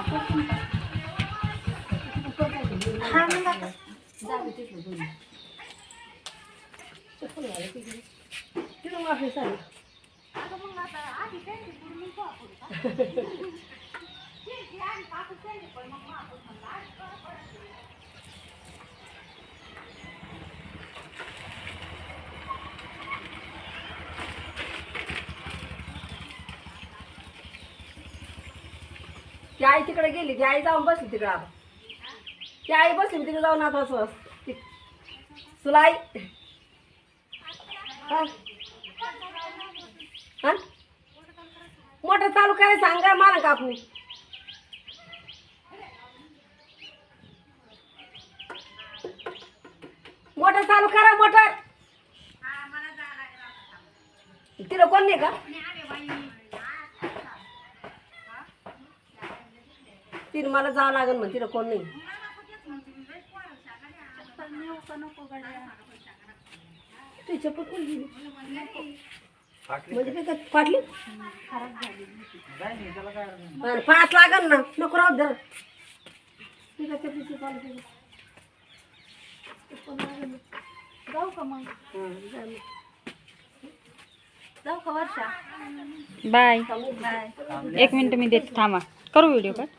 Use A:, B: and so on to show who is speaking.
A: हा मग आता जाऊ तिकडे दोन तिकडं वापस आलं. ती आई तिकडे गेली, ती आई जाऊन बसली तिकडे. आता ती आई बसली तिकडे जाऊन आता सुलाई मोटर चालू करायला सांगा मला काकू. मोटर चालू करा मोटर. तिला कोण नाही का तिला मला जावं लागेल मग तिला कोण नाही. तिच्या पण कोण गेली म्हणजे काय फाटली फास लागल ना नको राहू दर. जाऊ का मग जाऊ का वर्षा.
B: बाय. 1 मिनिट मी देते थांबा. करू व्हिडिओ कट.